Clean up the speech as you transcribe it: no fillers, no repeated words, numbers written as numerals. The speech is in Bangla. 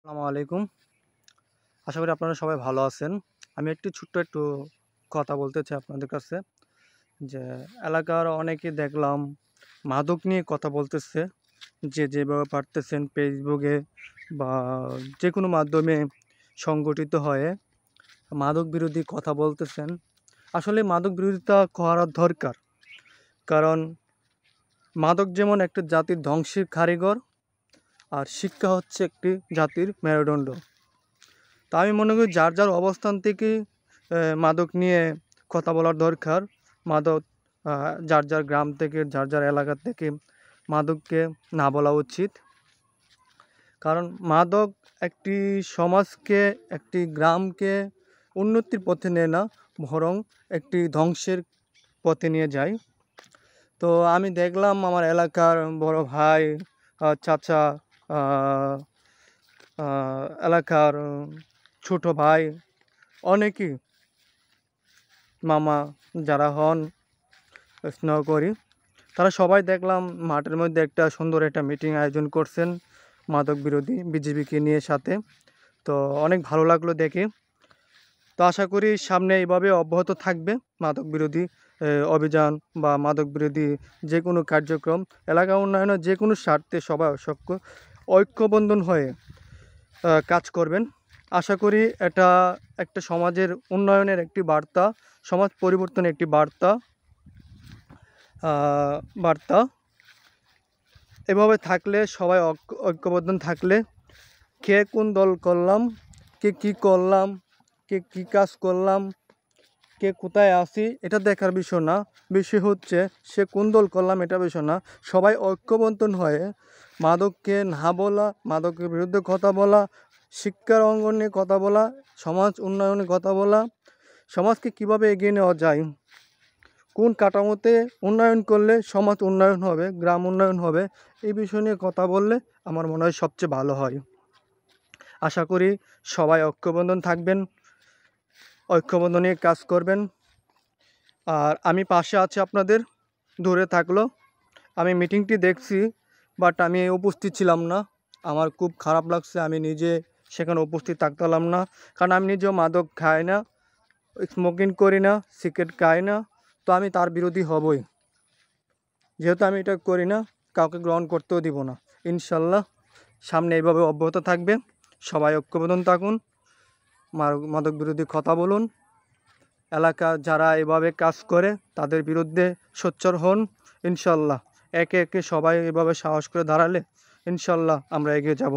আসসালামু আলাইকুম। আশা করি আপনারা সবাই ভালো আছেন। আমি ছোট্ট একটু কথা বলতে চাই আপনাদের কাছে যে, এলাকার অনেকে দেখলাম মাদক নিয়ে কথা বলতেছে। যে যেভাবে পারতেছেন ফেসবুকে বা যেকোনো মাধ্যমে সংগঠিত হয়ে মাদক বিরোধী কথা বলতেছেন। আসলে মাদক বিরোধিতা করা দরকার। কারণ মাদক যেমন একটা জাতির ধ্বংসের কারিগর, আর শিক্ষা হচ্ছে একটি জাতির মেরুদণ্ড। তা আমি মনে করি যার যার অবস্থান থেকে মাদক নিয়ে কথা বলার দরকার। মাদক যার যার গ্রাম থেকে, যার যার এলাকা থেকে মাদককে না বলা উচিত। কারণ মাদক একটি সমাজকে, একটি গ্রামকে উন্নতির পথে নেয় না, বরং একটি ধ্বংসের পথে নিয়ে যায়। তো আমি দেখলাম আমার এলাকার বড় ভাই, চাচা, এলাকার ছোট ভাই, অনেকেই মামা যারা হন স্নেহ করি, তারা সবাই দেখলাম মাঠের মধ্যে সুন্দর একটা মিটিং আয়োজন করছেন মাদক বিরোধী বিজেপিকে নিয়ে সাথে। তো অনেক ভালো লাগলো দেখে। তো আশা করি সামনে এইভাবে অব্যাহত থাকবে মাদক বিরোধী অভিযান বা মাদক বিরোধী যে কোনো কার্যক্রম। এলাকা উন্নয়নের যে কোনো স্বার্থে সবাই ঐক্যবন্ধন হয়ে কাজ করবেন। আশা করি এটা একটা সমাজের উন্নয়নের একটি বার্তা, সমাজ পরিবর্তনের একটি বার্তা। এভাবে থাকলে সবাই ঐক্যবদ্ধ থাকলে, কে কোন দল করলাম, কে কি করলাম, কে কি কাজ করলাম, কে কোথায় আসি, এটা দেখার বিষয় না। বিষয় হচ্ছে সে কোন দল করলাম, এটা বিষয় না। সবাই ঐক্যবদ্ধ হয়ে মাদককে না বলা, মাদকের বিরুদ্ধে কথা বলা, শিক্ষার অঙ্গনে কথা বলা, সমাজ উন্নয়নে কথা বলা, সমাজকে কিভাবে এগিয়ে নেওয়া যায়, কোন কাঠামোতে উন্নয়ন করলে সমাজ উন্নয়ন হবে, গ্রাম উন্নয়ন হবে, এই বিষয় নিয়ে কথা বললে আমার মনে হয় সবচেয়ে ভালো হয়। আশা করি সবাই ঐক্যবদ্ধ থাকবেন, ঐক্যবদ্ধ নিয়ে কাজ করবেন। আর আমি পাশে আছি আপনাদের, দূরে থাকলো। আমি মিটিংটি দেখছি, বাট আমি উপস্থিত ছিলাম না। আমার খুব খারাপ লাগছে, আমি নিজে সেখানে উপস্থিত থাকতে পারলাম না। কারণ আমি নিজেও মাদক খাই না, স্মোকিং করি না, সিগারেট খাই না। তো আমি তার বিরোধী হবই। যেহেতু আমি এটা করি না, কাউকে গ্রহণ করতেও দিব না। ইনশাল্লাহ সামনে এইভাবে অব্যাহত থাকবে। সবাই ঐক্যবদ্ধ থাকুন, মাদক বিরোধী কথা বলুন। এলাকা যারা এভাবে কাজ করে তাদের বিরুদ্ধে সোচ্চার হন। ইনশাল্লাহ একে একে সবাই এভাবে সাহস করে দাঁড়ালে ইনশাল্লাহ আমরা এগিয়ে যাব।